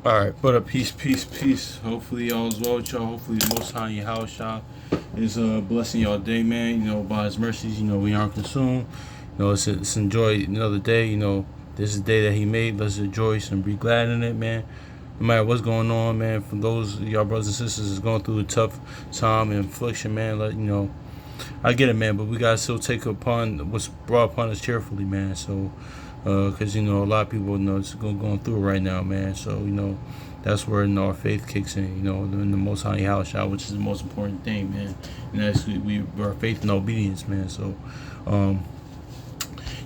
All right, but peace, peace, peace. Hopefully y'all is well with y'all. Hopefully the Most High in your house, y'all, is blessing y'all day, man. By His mercies, we aren't consumed. Let's enjoy another day. This is the day that He made. Let's rejoice and be glad in it, man. No matter what's going on, man. For those of y'all brothers and sisters is going through a tough time and affliction, man. I get it, man. But we gotta still take upon what's brought upon us cheerfully, man. So. Because a lot of people it's going through it right now, man. So that's where our faith kicks in. In the Most High house, which is the most important thing, man. And that's our faith and obedience, man. So,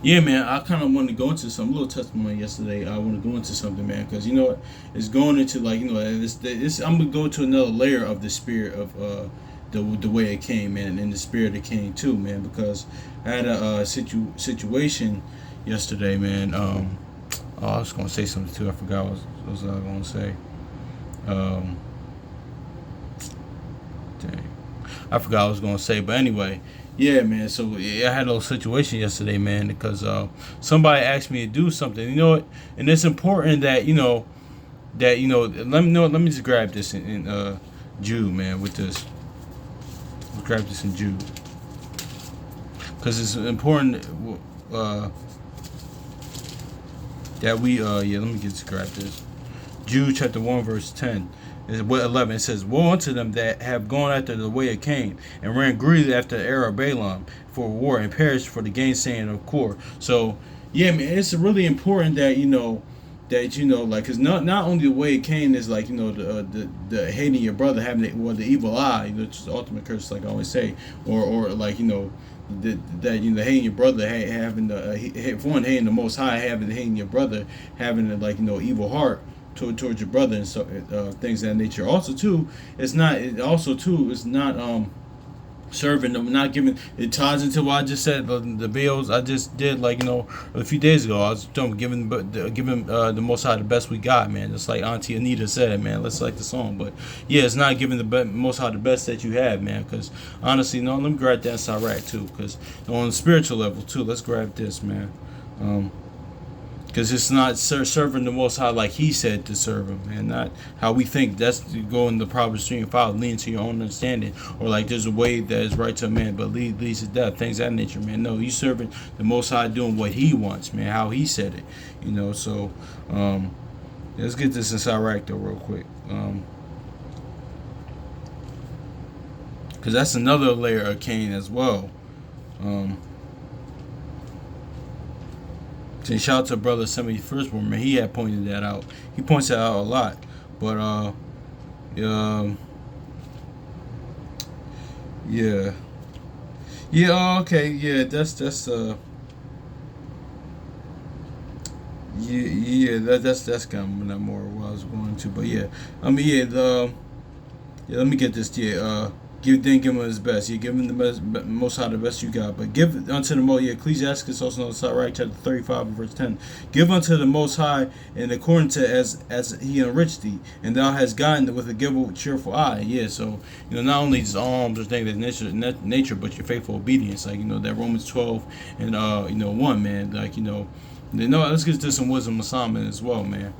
yeah, man. I kind of want to go into some little testimony yesterday. I want to go into something, man, because it's going into this. I'm gonna go to another layer of the spirit of the way it came, man, and the spirit it came too, man. Because I had a situation yesterday, man. I was gonna say something too. I forgot what was I gonna say. Dang, I forgot what I was gonna say. But anyway, yeah, man. So I had a little situation yesterday, man, because somebody asked me to do something. And it's important that Let me just grab this in Jude, man. With this, let's grab this in Jude, because it's important. That we let me just grab this. Jude chapter 1 verse 10 is what 11. It says, "Woe unto them that have gone after the way of Cain, and ran greedily after the error of Balaam for war, and perished for the gainsaying of Kor." So yeah, man, it's really important that because not only the way of Cain is the hating your brother, having the evil eye, which is the ultimate curse, like I always say, or hating your brother, having hating the Most High, hating your brother, having evil heart towards your brother, and so things of that nature. Also too, it's not serving them, not giving. It ties into what I just said. The bills I just did, a few days ago. I was giving the Most High the best we got, man. Just like Auntie Anita said, man. Let's like the song, but yeah, it's not giving the Most High the best that you have, man. Because honestly, let me grab that Sirach too. Because on the spiritual level too, let's grab this, man. Because it's not serving the Most High like He said to serve Him, and not how we think. That's going the Proverbs 3:5, lean to your own understanding, or there's a way that is right to a man, but leads to death, things of that nature, man. No, you serving the Most High, doing what He wants, man, how He said it, So, let's get this in Sirach though, real quick, because that's another layer of Cain as well. And shout out to brother Somebody Firstborn, man. He had pointed that out. He points that out a lot. But yeah. Okay, yeah, that's that's kind of not more what I was going to, but yeah. Let me get this. Give him his best. You give him the best, Most High the best you got. But give unto the Most. Ecclesiastes also known as Sirach chapter 35 and verse 10. Give unto the Most High, and according to as He enriched thee, and thou hast gotten with a giver cheerful eye. Yeah. So not only just alms or things of nature, but your faithful obedience. That Romans 12 and 1, man. Let's get to some wisdom of Solomon as well, man.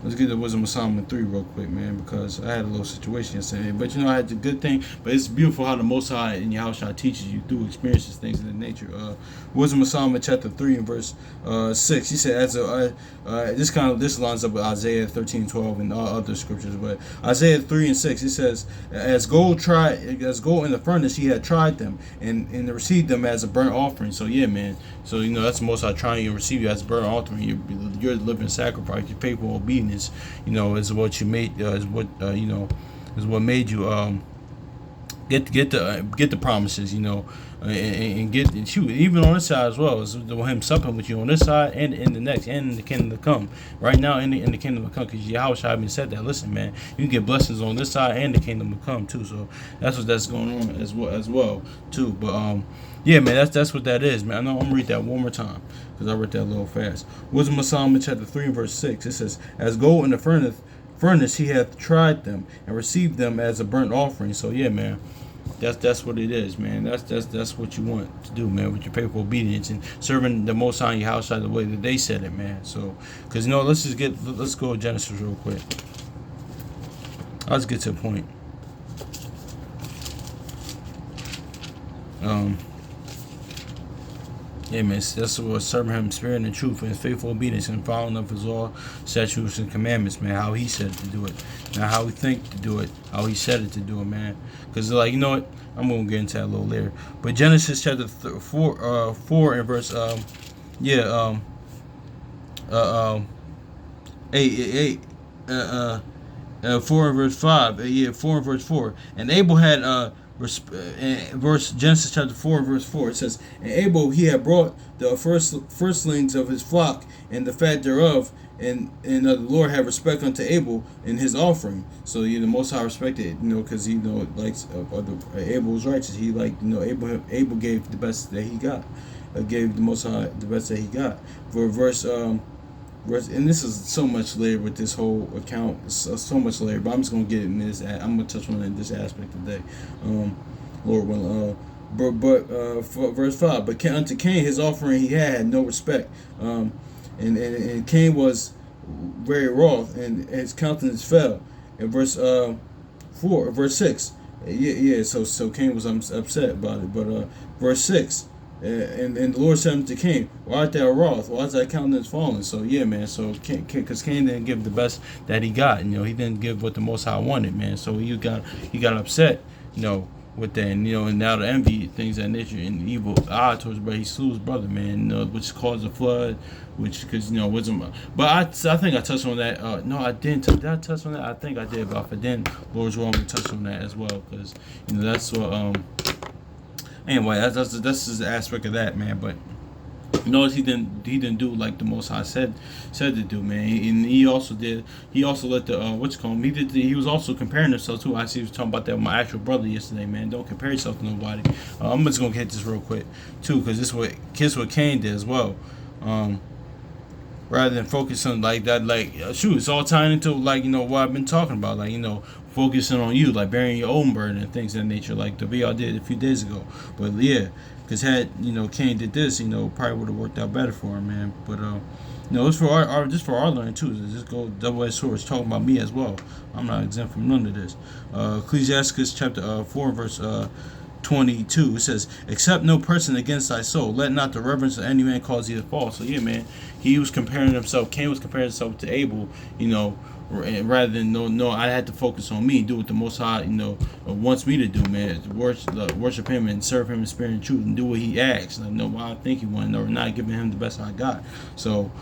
Let's get the wisdom of Solomon 3 real quick, man, because I had a little situation yesterday. But I had the good thing. But it's beautiful how the Most High in your house teaches you through experiences, things of that nature. Wisdom of Solomon chapter 3 and verse 6. He said, this lines up with Isaiah 13:12 and other scriptures. But Isaiah 3 and 6, it says, as gold in the furnace, He had tried them and received them as a burnt offering. So yeah, man. So that's the Most High trying to receive you as a burnt offering. Your living sacrifice, your faithful obedience. Is what you made. Is what made you get the promises. And get even on this side as well. Is Him supping with you on this side and in the next and in the kingdom to come. Right now in the kingdom to come, because Yahweh even said that. Listen, man, you can get blessings on this side and the kingdom to come too. So that's going on as well too. But yeah, man, that's what that is, man. I'm gonna read that one more time because I read that a little fast. Wisdom of Solomon chapter 3 verse 6. It says, as gold in the furnace He hath tried them and received them as a burnt offering. So yeah, man. That's what it is, man. That's what you want to do, man. With your faithful obedience and serving the Most High in your house the way that they said it, man. So, because let's go to Genesis real quick. Let's get to the point. Yeah, man, that's what serving him spirit and truth and faithful obedience and following up his law, statutes, and commandments, man. How he said to do it, not how we think to do it, how he said it to do it, man. Because like, you know what, I'm gonna get into that a little later. But Genesis chapter 4 and verse 4 and verse 5, 4 and verse 4, and Abel had Genesis chapter 4 verse 4, it says, and Abel he had brought the firstlings of his flock and the fat thereof, and the Lord had respect unto Abel in his offering. So the Most High respected, because he Abel was righteous. He Abel gave the best that he got, gave the Most High the best that he got. For verse and this is so much later with this whole account. It's so much later, but I'm just gonna get in this. I'm gonna touch on this aspect today, Lord willing. For verse 5. But unto Cain his offering he had no respect, and Cain was very wroth, and his countenance fell. In verse 6. So Cain was upset about it. But verse 6. And the Lord said unto Cain, why art thou wroth? Why is thy countenance fallen? So yeah, man. So because Cain didn't give the best that he got. He didn't give what the Most High wanted, man. So he got upset, with that, and now the envy, things of that nature, and evil eye towards brother. He slew his brother, man. Which caused a flood, because wisdom. But I think I touched on that. No, I didn't. Did I touch on that? I think I did. But if I didn't, Lord's willing, to touch on that as well, because that's what Anyway, that's just the aspect of that, man. But notice he didn't do like the Most High said to do, man. And he also let the he was also comparing himself too. I see he was talking about that with my actual brother yesterday, man. Don't compare yourself to nobody. I'm just gonna hit this real quick too, because this is what Cain did as well. Rather than focus on like that, it's all tying into what I've been talking about, focusing on you, bearing your own burden and things of that nature, like the video I did a few days ago. But yeah, because had Cain did this, probably would have worked out better for him, man. But it's for our learning too. Just go double-edged sword. It's talking about me as well. I'm not exempt from none of this. Ecclesiastes chapter 4 verse 22, it says, accept no person against thy soul, let not the reverence of any man cause thee to fall. So yeah, man, Cain was comparing himself to Abel, rather than I had to focus on me, do what the Most High wants me to do, man. Worship him and serve him in spirit and truth, and do what he asks. I know what I think he wanted, or not giving him the best I got. So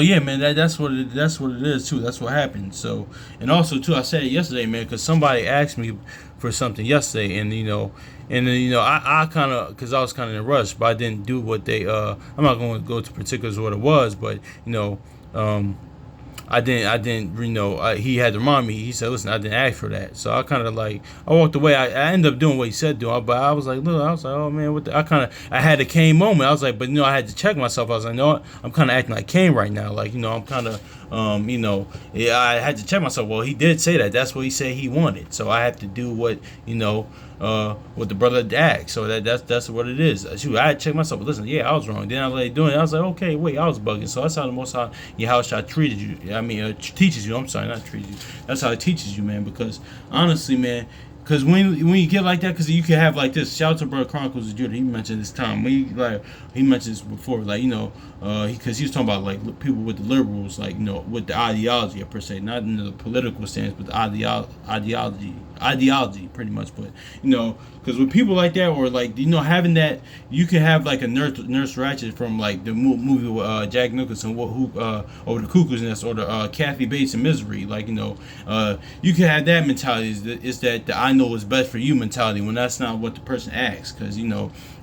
yeah, man, that's what it is too. That's what happened. So, and also too, I said it yesterday, man, because somebody asked me for something yesterday, and I kind of, because I was kind of in a rush, but I didn't do what they. I'm not going to go to particulars of what it was, but I didn't, he had to remind me. He said, listen, I didn't ask for that. So I kind of I walked away. I ended up doing what he said do, but I was like, oh man, I had a Cain moment. I was like, but I had to check myself. I was like, what? I'm kind of acting like Cain right now. I'm kind of, I had to check myself. Well, he did say that. That's what he said he wanted. So I have to do what the brother asked. So that's what it is. Shoot, I had to check myself. But listen, yeah, I was wrong. Then I was doing it. I was like, okay, wait, I was bugging. So that's how the Most High Yahushua treated you. Teaches you. I'm sorry, not treated you. That's how it teaches you, man. Because honestly, man. Because when you get like that, because you can have like this. Shout out to Brother Chronicles of Judah. He mentioned this time. He mentioned this before, because he was talking about people with the liberals, with the ideology per se, not in the political stance, but the ideology pretty much. But because with people like that, or having that, you can have a Nurse Ratched from the movie with Jack Nicholson, or the Cuckoo's Nest, or the Kathy Bates in Misery. You can have that mentality. Is that the I know what's best for you mentality, when that's not what the person asks. Because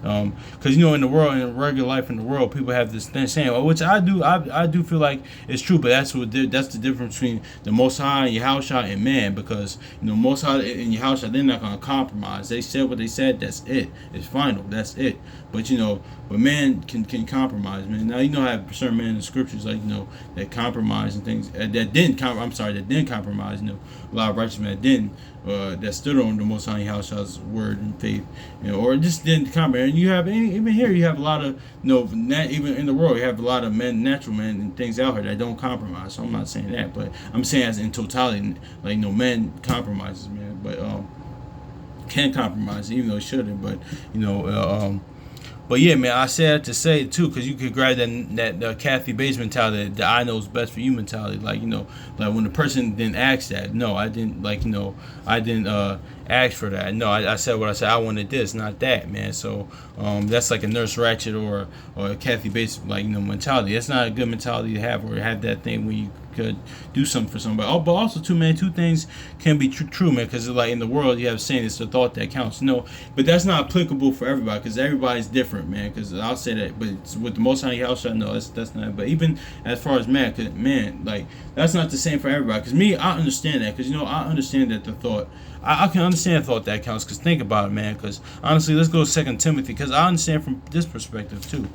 Because you know, in the world, in regular life in the world, people have this thing saying, which I do feel like it's true, but that's the difference between the Most High and Yahushua and man, because you know, Most High and Yahushua, they're not gonna compromise. They said what they said. That's it. It's final. That's it. But you know, but man can compromise, man. Now you know, I have certain men in the scriptures like, you know, that compromise and things that didn't compromise. You know, a lot of righteous men that didn't. That stood on the Most High Yahushua's word and faith, you know, or just didn't compromise. And you have even here, you have a lot of, you know, even in the world, you have a lot of men, natural men, and things out here that don't compromise. So I'm not saying that, but I'm saying as in totality, like, you know, men compromises, man, but can compromise, even though it shouldn't. But you know, but yeah, man, I said that to say it too, because you could grab that Kathy Bates mentality, that I know is best for you mentality. Like, you know, like when the person didn't ask that, no, I didn't, like, you know, I didn't ask for that. No, I said what I said. I wanted this, not that, man. So that's like a Nurse Ratched or a Kathy Bates, like, you know, mentality. That's not a good mentality to have, or have that thing when you could do something for somebody. Oh, but also too, man, two things can be true, man, because like in the world you have saying it's the thought that counts. No, but that's not applicable for everybody, because everybody's different, man. Because I'll say that, but with the Most High House, I know that's not. But even as far as man, cause man, like that's not the same for everybody. Because me, I understand that, because you know, I understand that the thought. I can understand the thought that counts, because think about it, man. Because honestly, let's go to 2 Timothy, because I understand from this perspective too.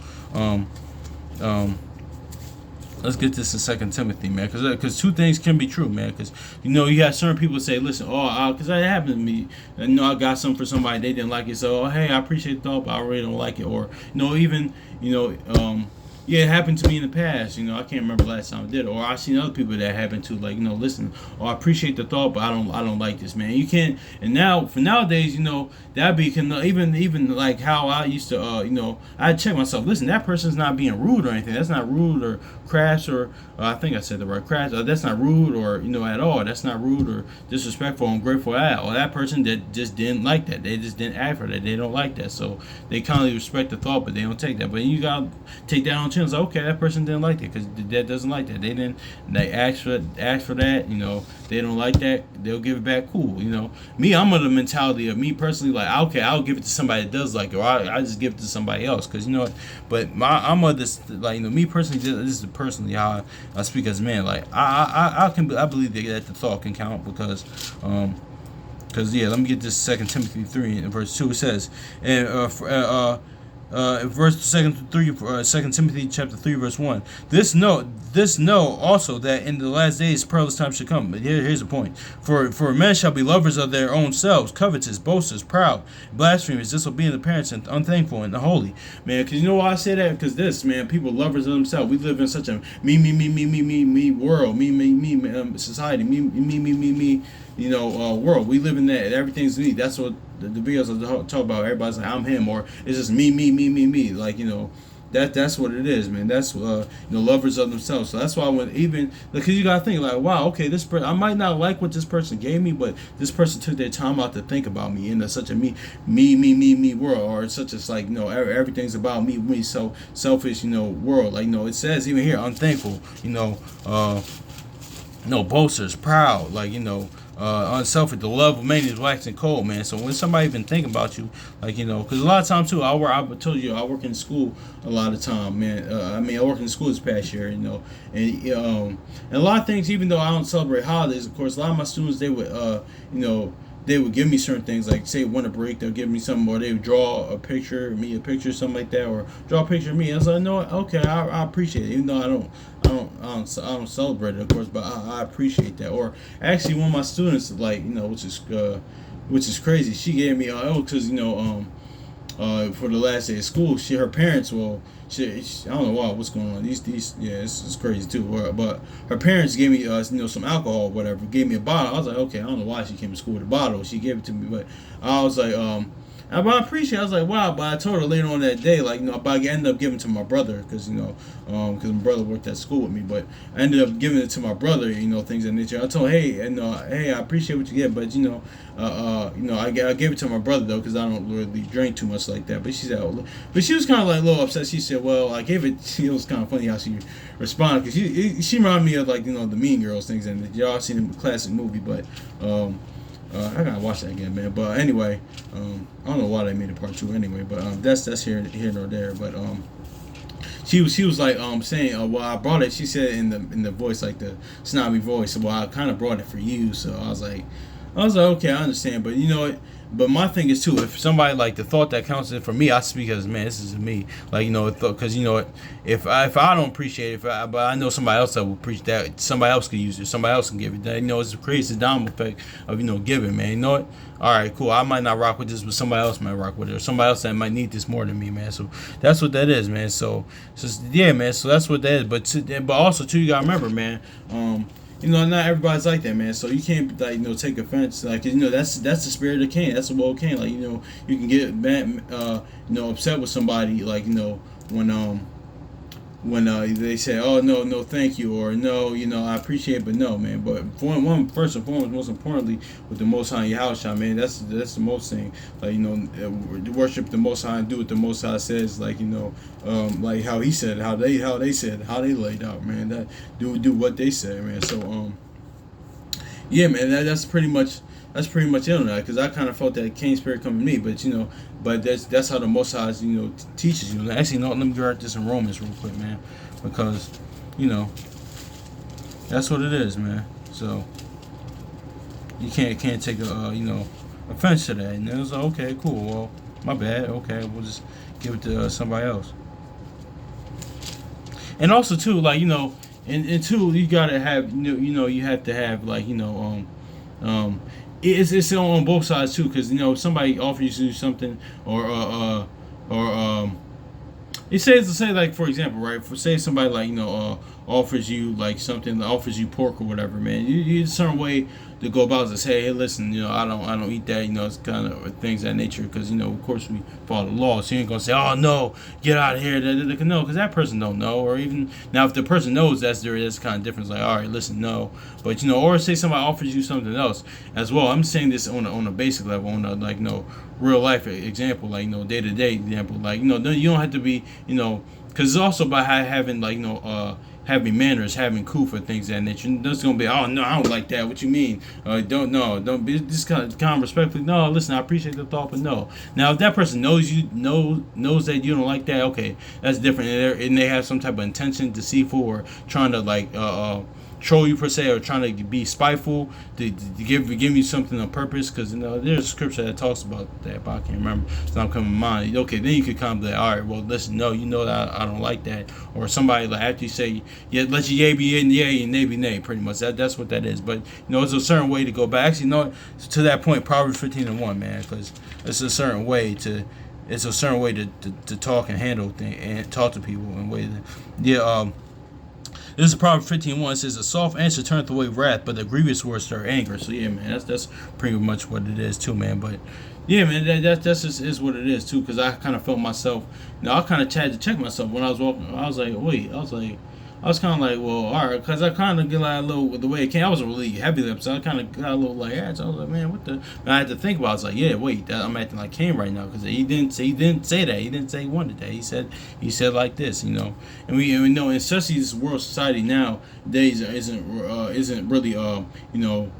Let's get this in 2 Timothy, man, because two things can be true, man. Because you know, you have certain people say, listen, because that happened to me. You know, I got something for somebody, they didn't like it, so hey, I appreciate the thought, but I really don't like it. Or you know, even you know, yeah, it happened to me in the past. You know, I can't remember the last time I did it. Or I've seen other people that happened to, like, you know, listen, I appreciate the thought, but I don't like this, man. You can't. And now for nowadays, you know, that be can even like how I used to, you know, I check myself. Listen, that person's not being rude or anything. That's not rude or crass, or I think I said the right, crass. That's not rude, or you know, at all. That's not rude or disrespectful, ungrateful at all. Or that person that just didn't like that. They just didn't act for that. They don't like that. So they kindly respect the thought, but they don't take that. But you gotta take that on. Like, okay, that person didn't like it, because that doesn't like that. They ask for that. You know, they don't like that. They'll give it back. Cool. You know, me, I'm of the mentality of me personally, like, okay, I'll give it to somebody that does like it, or I just give it to somebody else, because you know. But I'm of this, like, you know, me personally, this is personally how I speak as a man. Like, I believe that the thought can count, because yeah, let me get this 2 Timothy 3 and verse 2. It says, and verse 2 Timothy chapter 3 verse 1. This know also, that in the last days perilous times should come. But here's the point. For men shall be lovers of their own selves, covetous, boasters, proud, blasphemers, disobedient to parents, and unthankful, and unholy. Man, because you know why I say that? Because this, man, people lovers of themselves. We live in such a me world, me society, me. You know, world. We live in that. Everything's me. That's what the videos are talk about. Everybody's like, I'm him, or it's just me. Like, you know, that's what it is, man. That's you know, lovers of themselves. So that's why because you gotta think like, wow, okay, this person, I might not like what this person gave me, but this person took their time out to think about me in such a me world, or such as, like, you know, everything's about me, so selfish, you know, world. Like, you know, it says even here, unthankful, you know, boasters, proud, like, you know, unselfish, the love of many is waxing cold, man. So when somebody even think about you, like, you know, because a lot of times too, I told you I work in school a lot of time, man. I worked in school this past year, you know, and a lot of things, even though I don't celebrate holidays, of course, a lot of my students, they would, you know, they would give me certain things, like say want a break, they'll give me something, or they would draw a picture of me, something like that, or draw a picture of me. I was like, no, okay, I appreciate it, even though I don't celebrate it, of course, but I appreciate that. Or actually, one of my students, like, you know, which is crazy, she gave me because, you know, for the last day of school, her parents, well, she I don't know what's going on. These yeah, it's crazy too. But her parents gave me you know, some alcohol, or whatever. Gave me a bottle. I was like, okay, I don't know why she came to school with a bottle. She gave it to me, but I was like, but I appreciate it. I was like, wow. But I told her later on that day, like, you know, but I ended up giving it to my brother, because, you know, because my brother worked at school with me. But I ended up giving it to my brother, you know, things of that nature. I told her, hey, I appreciate what you get, but, you know, I gave it to my brother though, because I don't really drink too much like that. But she said, but she was kind of like a little upset. She said, well, I gave it. It was kind of funny how she responded, because she reminded me of, like, you know, the Mean Girls things, and y'all seen the classic movie, but I gotta watch that again, man. But anyway, I don't know why they made it part two anyway. But that's here nor there. But she was like saying, well, I brought it. She said in the voice, like the snobby voice. Well, I kind of brought it for you. So I was like, okay, I understand. But you know what? But my thing is too, if somebody like the thought that counts it for me, I speak as, man, this is me. Like, you know, because you know what, if I don't appreciate it, but I know somebody else that will preach that, somebody else can use it, somebody else can give it. That, you know, it creates a domino effect of, you know, giving, man. You know what? All right, cool. I might not rock with this, but somebody else might rock with it, or somebody else that might need this more than me, man. So that's what that is, man. So yeah, man. So that's what that is. But also too, you gotta remember, man. You know, not everybody's like that, man. So you can't, like, you know, take offense. Like, you know, that's the spirit of Cain. That's the will of Cain. Like, you know, you can get mad, you know, upset with somebody, like, you know, when they say, oh, no, thank you, or no, you know, I appreciate it, but no, man. But first and foremost, most importantly, with the Most High Yahushua, man, that's the most thing. Like, you know, worship the Most High and do what the Most High says. Like, you know, like how he said, how they said, how they laid out, man. That do what they said, man. So yeah, man, that's pretty much it on that, because I kind of felt that Cain spirit coming to me, but you know, that's how the Most High, you know, teaches you. Actually, no, let me grab this in Romans real quick, man, because you know that's what it is, man. So you can't take a you know, offense to that, and it was like, okay, cool, well, my bad, okay, we'll just give it to somebody else. And also too, like, you know, and two, you gotta have, you know, you have to have, like, you know, it's on both sides too, because you know, somebody offers you something, or it says to say, like, for example, right? For say somebody, like, you know, offers you like something, offers you pork or whatever, man. You a certain way to go about it, to say, hey, listen, you know, I don't eat that, you know, it's kind of things of that nature, because you know, of course, we follow the law, so you ain't gonna say, oh no, get out of here, no, because that person don't know, or even now if the person knows, that's kind of different. Like, all right, listen, no, but you know, or say somebody offers you something else as well. I'm saying this on a basic level, on a, like, you know, real life example, like, you know, day to day example, like, you know, you don't have to be, you know, because it's also about having, like, you know, having manners, having cool for things that nature. That's gonna be, oh no, I don't like that. What you mean? Don't be just kind of respectfully. No, listen, I appreciate the thought, but no. Now, if that person knows knows that you don't like that, okay, that's different. And they have some type of intention, deceitful, or trying to, like, troll you per se, or trying to be spiteful to give you something on purpose, because you know, there's a scripture that talks about that, but I can't remember. It's not coming to mind. Okay, then you could come to, all right, well, listen, no, you know that I don't like that, or somebody, like, after you say, yeah, let your yay be yay and nay be nay, pretty much. That's what that is. But you know, it's a certain way to go back. Actually, no, to that point, Proverbs 15:1, man, because it's a certain way to. It's a certain way to talk and handle things and talk to people in ways. Yeah. This is Proverbs 15:1. It says, a soft answer turneth away wrath, but the grievous words stir anger. So yeah, man, that's pretty much what it is too, man. But yeah, man, that's just is what it is too. Because I kind of felt myself. You know, I kind of had to check myself when I was walking. I was like, wait. I was kind of like, well, all right, because I kind of get like a little, the way it came, I wasn't really heavy lipped, so I kind of got a little like, yeah, so I was like, man, what the, and I had to think about it. I was like, yeah, wait, I'm acting like Cain right now, because he didn't say that, he didn't say he wanted that, he said like this, you know, and we know, especially this world society nowadays isn't really, you know,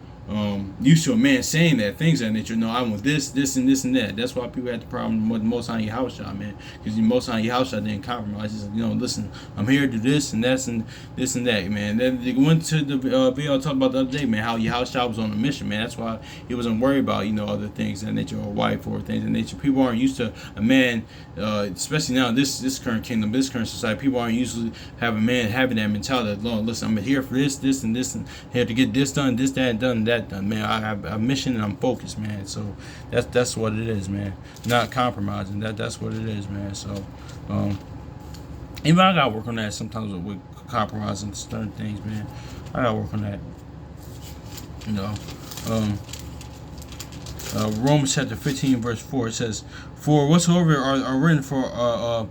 used to a man saying that, things that nature. No, I want this, and this, and that. That's why people had the problem with the Most High Yahushua, man. Because the Most High Yahushua didn't compromise. He said, you know, listen, I'm here to do this and that and this and that, man. Then they went to the video I talked about the other day, man, how Yahushua was on a mission, man. That's why he wasn't worried about, you know, other things that nature, or wife, or things that nature. People aren't used to a man, especially now, this current kingdom, this current society. People aren't usually have a man having that mentality. Listen, I'm here for this, and this, and here to get this done, this, that, and done, that. Man, I have a mission and I'm focused, man. So that's what it is, man. Not compromising. That's what it is, man. So even I gotta work on that sometimes with compromising certain things, man. I gotta work on that. You know, Romans chapter 15 verse 4, it says, for whatsoever are written for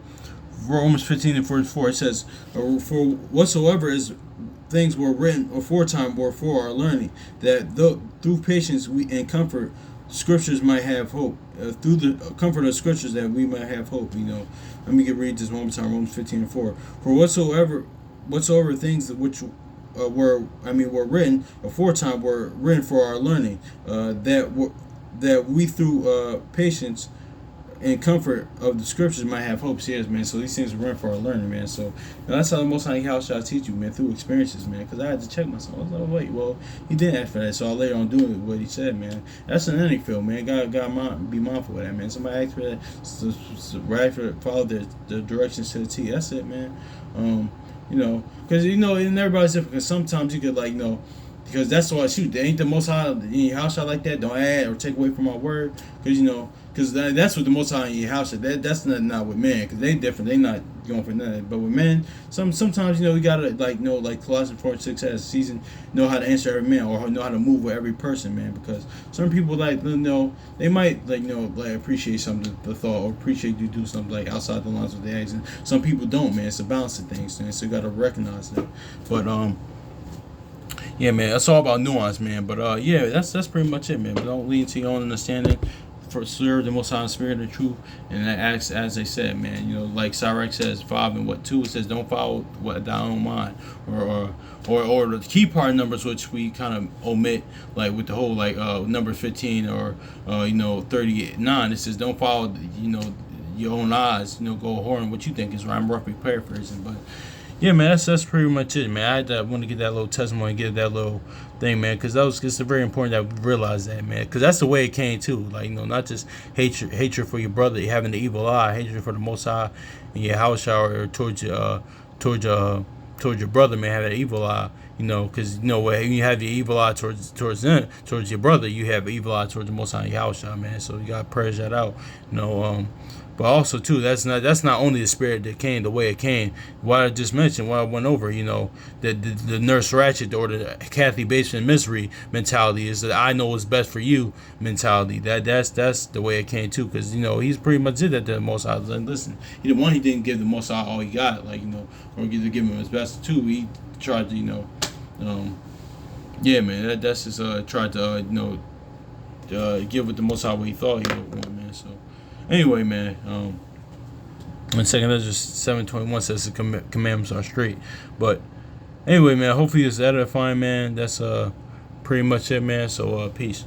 Romans 15 and verse 4, it says, for whatsoever is things were written aforetime were for our learning, that through patience and comfort scriptures might have hope. Through the comfort of scriptures that we might have hope. You know, let me read this one more time. Romans 15:4. For whatsoever things which were written aforetime were written for our learning, that we through patience and comfort of the scriptures might have hopes. Yes, man. So these things are written for our learning, man. So that's how the Most High how shall I teach you, man, through experiences, man. Because I had to check myself. I was like, wait, well, he didn't ask for that, so I later on doing what he said, man. That's in any field, man. God be mindful of that, man. Somebody asked for that, follow the directions to the T. That's it, man. Because and everybody's different. Because sometimes you could because that's why shoot. Ain't the Most High in your house like that. Don't add or take away from my word. Because that's what the Most High in your house. That's not with man. Because they different. They not going for nothing. But with men, sometimes we gotta like Colossians 4:6 says, season know how to answer every man or know how to move with every person, man. Because some people they might appreciate something, the thought, or appreciate you do something like outside the lines of the eggs. And some people don't, man. It's a balance of things, man. So you gotta recognize that. But yeah, man, that's all about nuance, man. But yeah, that's pretty much it, man. But don't lean to your own understanding. For serve the Most High Spirit and truth, and that as they said, man. Like Sirach says 5 and 2, it says don't follow what thy own mind, or the key part numbers which we kind of omit, like with the whole number 15 or 39. It says don't follow your own eyes. Go whoring what you think is right. I'm roughly paraphrasing, but. Yeah, man, that's pretty much it, man. I want to get that little testimony, get that little thing, man, because it's very important that we realize that, man, because that's the way it came too. Not just hatred for your brother, having the evil eye, hatred for the Most High in your house or towards your brother, man, have that evil eye. Because when you have your evil eye towards your brother, you have evil eye towards the Most High in your house, man. So you gotta purge that out, But also too, that's not only the spirit that came, the way it came. What I just mentioned, what I went over, the Nurse Ratchet or the Kathy Bateman misery mentality is that I know what's best for you mentality. That's the way it came too, because he's pretty much did that to the Most High. Listen, he didn't give the Most High all he got, or give him his best. Two, he tried to yeah, man, that's just tried to give with the Most High what he thought he would want, man. So. Anyway, man, in 2 Ezra 7:21 says the commandments are straight. But anyway, man, hopefully it's edifying, man. That's pretty much it, man. So peace.